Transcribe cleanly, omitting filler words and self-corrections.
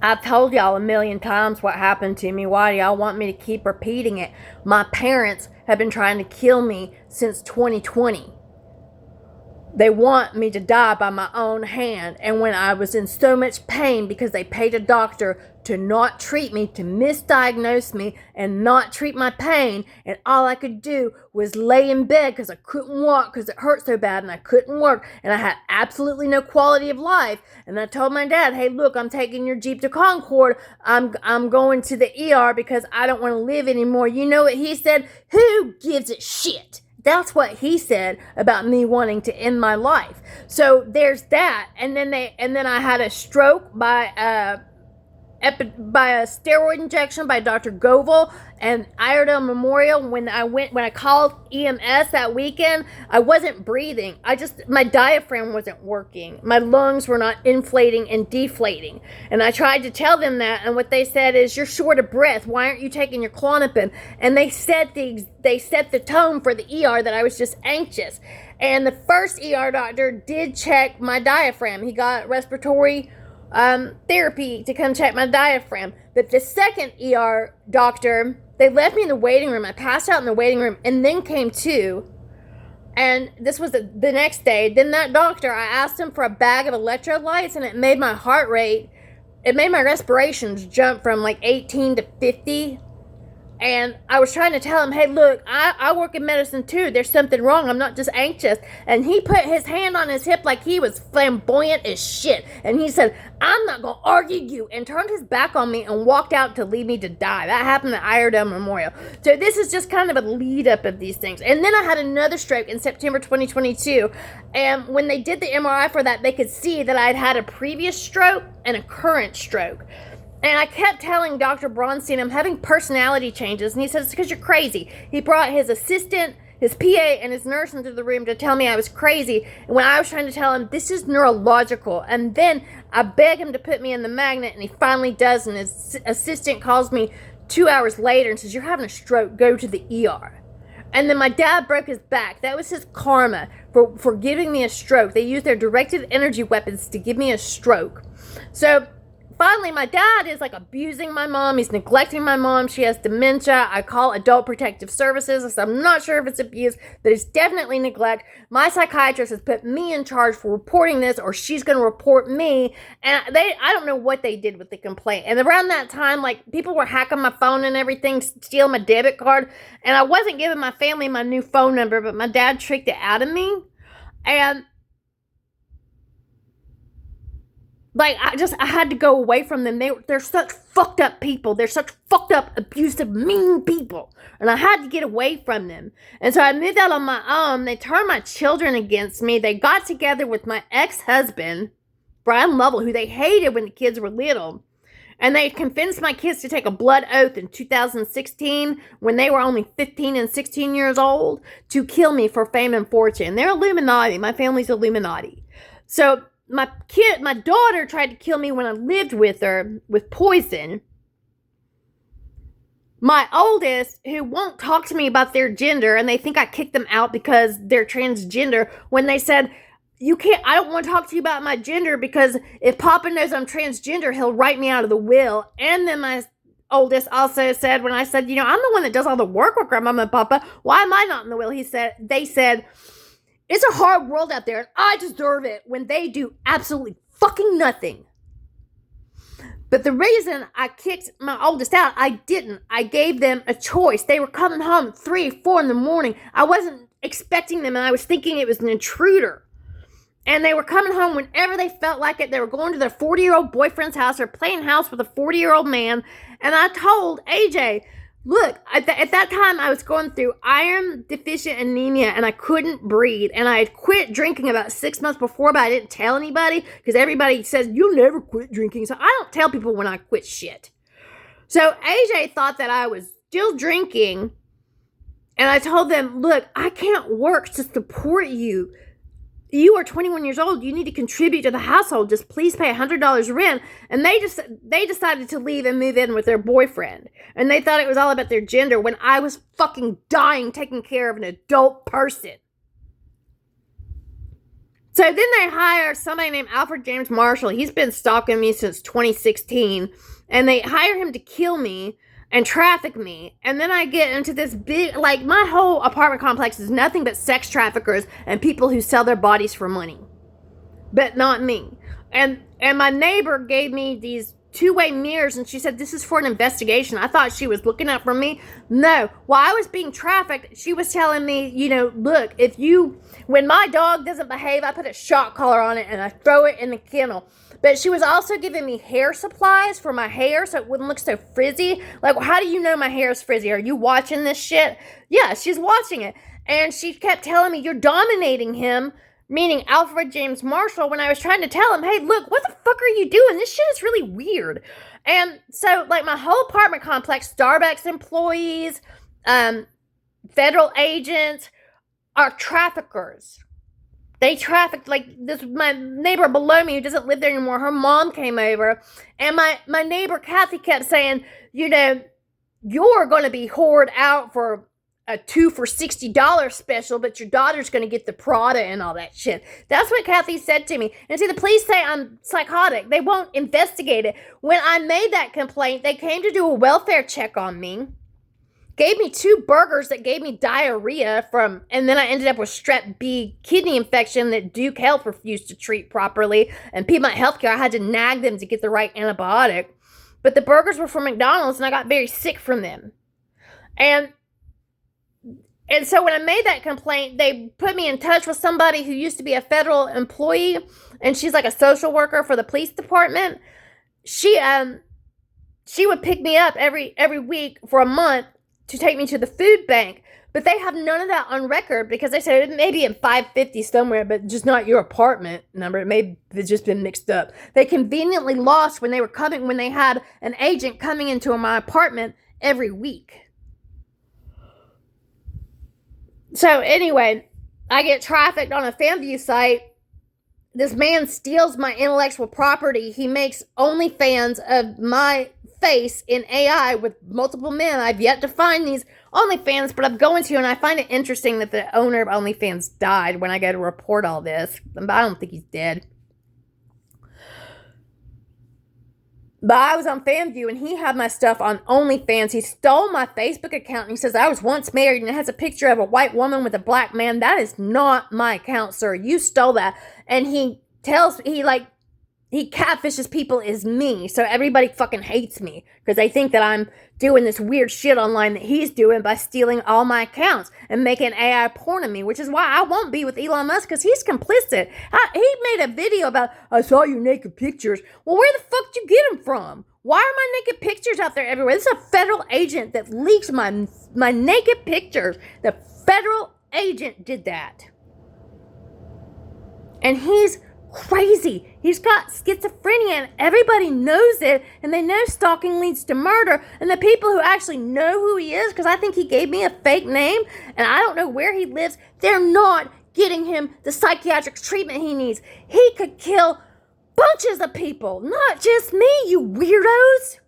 I've told y'all a million times what happened to me. Why do y'all want me to keep repeating it? My parents have been trying to kill me since 2020. They want me to die by my own hand. And when I was in so much pain because they paid a doctor to not treat me, to misdiagnose me and not treat my pain, and all I could do was lay in bed because I couldn't walk because it hurt so bad and I couldn't work and I had absolutely no quality of life. And I told my dad, hey, look, I'm taking your Jeep to Concord. I'm going to the ER because I don't want to live anymore. You know what he said? Who gives a shit? That's what he said about me wanting to end my life. So there's that. And then I had a stroke by a steroid injection by Dr. Goval and Iredale Memorial. When I called EMS that weekend, I wasn't breathing. My diaphragm wasn't working. My lungs were not inflating and deflating. And I tried to tell them that, and what they said is, you're short of breath. Why aren't you taking your Klonopin? And they set the tone for the ER that I was just anxious. And the first ER doctor did check my diaphragm. He got respiratory therapy to come check my diaphragm. But the second ER doctor, they left me in the waiting room. I passed out in the waiting room and then came to. And this was the next day. Then that doctor, I asked him for a bag of electrolytes, and it made my heart rate, it made my respirations jump from like 18 to 50. And I was trying to tell him, hey, look, I work in medicine too. There's something wrong. I'm not just anxious. And he put his hand on his hip like he was flamboyant as shit. And he said, I'm not going to argue you. And turned his back on me and walked out to leave me to die. That happened at Iredale Memorial. So this is just kind of a lead up of these things. And then I had another stroke in September 2022. And when they did the MRI for that, they could see that I'd had a previous stroke and a current stroke. And I kept telling Dr. Bronstein, I'm having personality changes. And he said, it's because you're crazy. He brought his assistant, his PA, and his nurse into the room to tell me I was crazy. And when I was trying to tell him, this is neurological. And then I beg him to put me in the magnet, and he finally does. And his assistant calls me 2 hours later and says, you're having a stroke. Go to the ER. And then my dad broke his back. That was his karma for giving me a stroke. They used their directed energy weapons to give me a stroke. So finally, my dad is like abusing my mom. He's neglecting my mom. She has dementia. I call Adult Protective Services. I'm not sure if it's abuse, but it's definitely neglect. My psychiatrist has put me in charge for reporting this, or she's going to report me. And I don't know what they did with the complaint. And around that time, like, people were hacking my phone and everything, stealing my debit card. And I wasn't giving my family my new phone number, but my dad tricked it out of me. And like, I had to go away from them. They're such fucked up people. They're such fucked up, abusive, mean people. And I had to get away from them. And so I moved out on my own. They turned my children against me. They got together with my ex-husband, Brian Lovell, who they hated when the kids were little. And they convinced my kids to take a blood oath in 2016, when they were only 15 and 16 years old, to kill me for fame and fortune. They're Illuminati. My family's Illuminati. So my daughter tried to kill me when I lived with her with poison. My oldest, who won't talk to me about their gender, and they think I kicked them out because they're transgender, when they said, I don't want to talk to you about my gender because if Papa knows I'm transgender, he'll write me out of the will. And then my oldest also said, when I said, I'm the one that does all the work with Grandma and Papa, why am I not in the will? They said, it's a hard world out there, and I deserve it, when they do absolutely fucking nothing. But the reason I kicked my oldest out, I didn't. I gave them a choice. They were coming home at 3, 4 in the morning. I wasn't expecting them, and I was thinking it was an intruder. And they were coming home whenever they felt like it. They were going to their 40-year-old boyfriend's house or playing house with a 40-year-old man. And I told AJ, look, at that time I was going through iron deficient anemia and I couldn't breathe. And I had quit drinking about 6 months before, but I didn't tell anybody because everybody says, you'll never quit drinking. So I don't tell people when I quit shit. So AJ thought that I was still drinking. And I told them, look, I can't work to support you. You are 21 years old. You need to contribute to the household. Just please pay $100 rent. And they decided to leave and move in with their boyfriend. And they thought it was all about their gender when I was fucking dying taking care of an adult person. So then they hire somebody named Alfred James Marshall. He's been stalking me since 2016. And they hire him to kill me and traffic me. And then I get into this big, like, my whole apartment complex is nothing but sex traffickers and people who sell their bodies for money. But not me. And my neighbor gave me these two-way mirrors, and she said, this is for an investigation. I thought she was looking out for me. No. While I was being trafficked, she was telling me, look, when my dog doesn't behave, I put a shock collar on it and I throw it in the kennel. But she was also giving me hair supplies for my hair so it wouldn't look so frizzy. Like, how do you know my hair is frizzy? Are you watching this shit? Yeah, she's watching it. And she kept telling me, you're dominating him, meaning Alfred James Marshall, when I was trying to tell him, hey, look, what the fuck are you doing? This shit is really weird. And so, like, my whole apartment complex, Starbucks employees, federal agents, are traffickers. They trafficked, like, this, my neighbor below me who doesn't live there anymore, her mom came over, and my neighbor Kathy kept saying, you're going to be whored out for a 2 for $60 special, but your daughter's going to get the Prada and all that shit. That's what Kathy said to me. And see, the police say I'm psychotic. They won't investigate it. When I made that complaint, they came to do a welfare check on me, gave me 2 burgers that gave me diarrhea and then I ended up with strep B kidney infection that Duke Health refused to treat properly. And Piedmont Healthcare, I had to nag them to get the right antibiotic. But the burgers were from McDonald's and I got very sick from them. And so when I made that complaint, they put me in touch with somebody who used to be a federal employee, and she's like a social worker for the police department. She would pick me up every week for a month to take me to the food bank, but they have none of that on record because they said it may be in 550 somewhere, but just not your apartment number. It may have just been mixed up. They conveniently lost when they had an agent coming into my apartment every week. So anyway, I get trafficked on a FanView site. This man steals my intellectual property. He makes OnlyFans of my face in AI with multiple men. I've yet to find these OnlyFans, but I'm going to, and I find it interesting that the owner of OnlyFans died when I go to report all this. But I don't think he's dead. But I was on FanView, and he had my stuff on OnlyFans. He stole my Facebook account, and he says, I was once married, and it has a picture of a white woman with a black man. That is not my account, sir. You stole that. And he catfishes people as me. So everybody fucking hates me because they think that I'm doing this weird shit online that he's doing by stealing all my accounts and making AI porn of me, which is why I won't be with Elon Musk because he's complicit. He made a video about, I saw your naked pictures. Well, where the fuck did you get them from? Why are my naked pictures out there everywhere? This is a federal agent that leaks my naked pictures. The federal agent did that. And he's crazy. He's got schizophrenia and everybody knows it, and they know stalking leads to murder. And the people who actually know who he is, because I think he gave me a fake name and I don't know where he lives, they're not getting him the psychiatric treatment he needs. He could kill bunches of people, not just me, you weirdos.